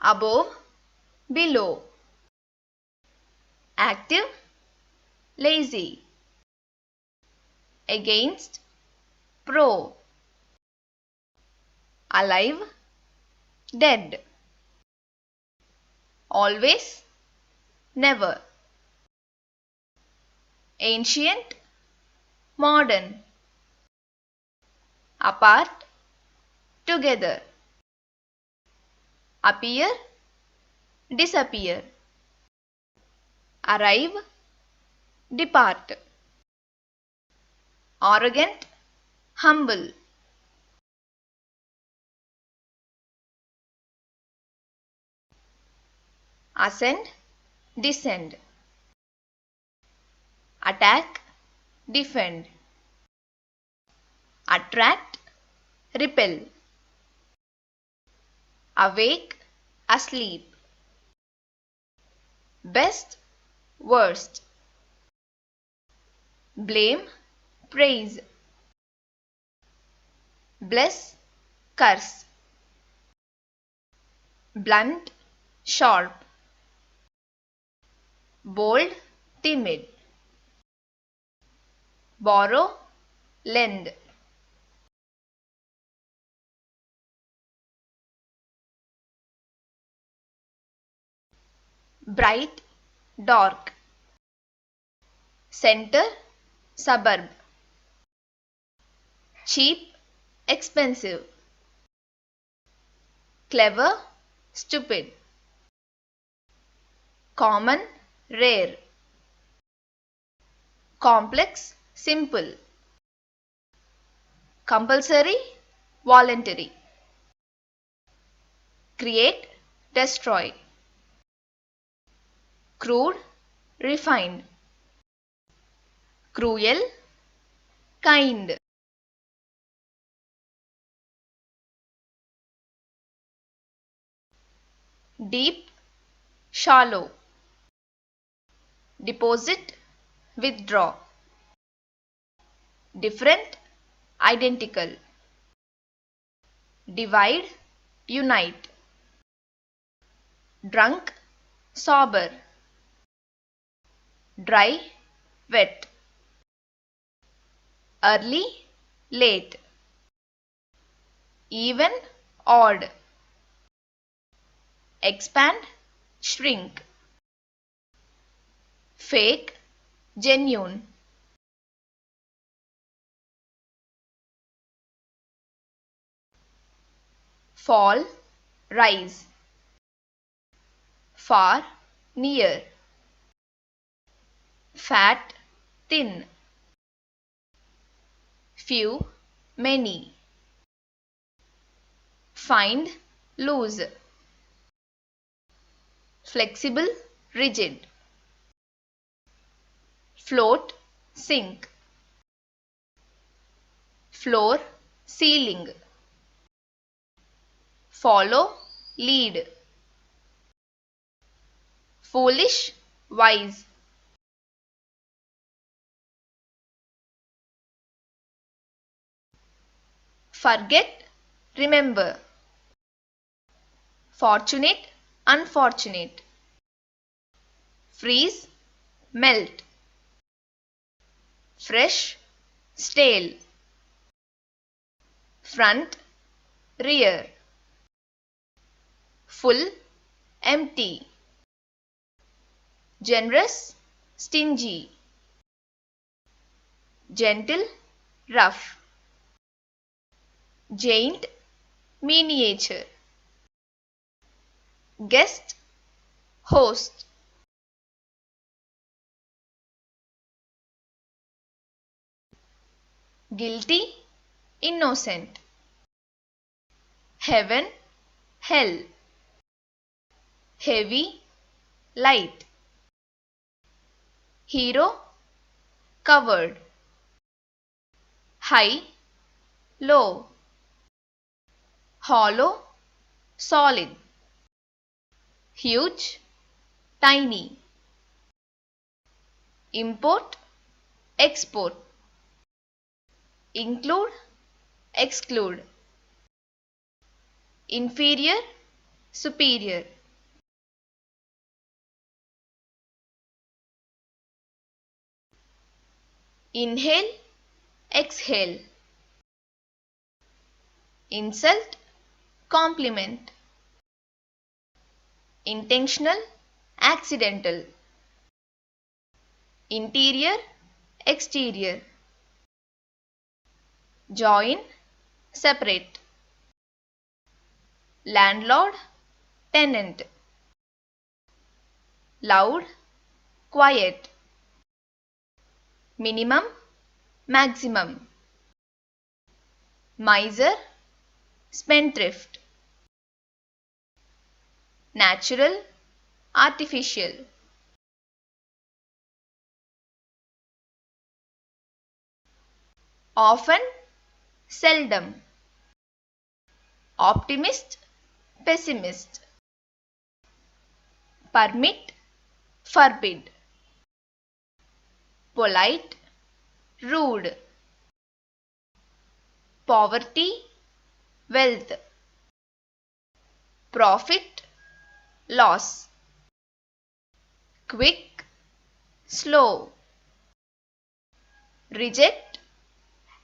above, below, active, lazy, against, pro, alive, dead, always, never, ancient, modern, apart, together, appear, disappear, arrive, depart, arrogant, humble, ascend, descend, attack, defend, attract, repel, awake, asleep, best, worst, blame, praise, bless, curse, blunt, sharp, bold, timid, borrow, lend, bright, dark, center, suburb, cheap, expensive, clever, stupid, common, rare, complex, simple, compulsory, voluntary, create, destroy, crude, refined, cruel, kind, deep, shallow, deposit, withdraw, different, identical, divide, unite, drunk, sober, dry, wet, early, late, even, odd, expand, shrink, fake, genuine, fall, rise, far, near, fat, thin, few, many, find, lose, flexible, rigid, float, sink, floor, ceiling, follow, lead, foolish, wise, forget, remember, fortunate, unfortunate, freeze, melt, fresh, stale, front, rear, full, empty, generous, stingy, gentle, rough, giant, miniature, guest, host, guilty, innocent, heaven, hell, heavy, light, hero, covered, high, low, hollow, solid, huge, tiny, import, export, include, exclude, inferior, superior, inhale, exhale, insult, compliment, intentional, accidental, interior, exterior, join, separate, landlord, tenant, loud, quiet, minimum, maximum, miser, spendthrift, natural, artificial, often, seldom, optimist, pessimist, permit, forbid, polite, rude, poverty, wealth, profit, loss, quick, slow, reject,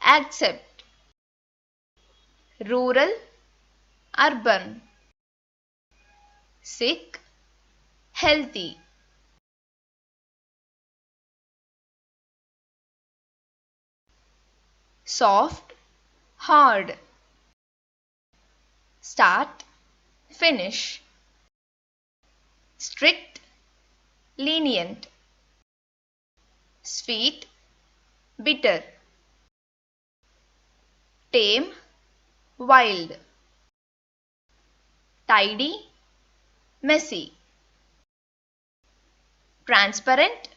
accept, rural, urban, sick, healthy. Soft, hard, start, finish, strict, lenient, sweet, bitter, tame, wild, tidy, messy, transparent,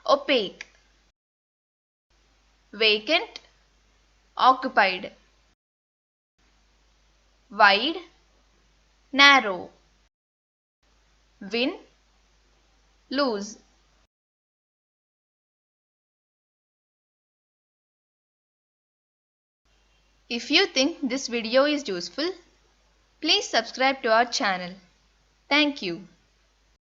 opaque, vacant, occupied, wide, narrow, win, lose. If you think this video is useful, please subscribe to our channel. Thank you.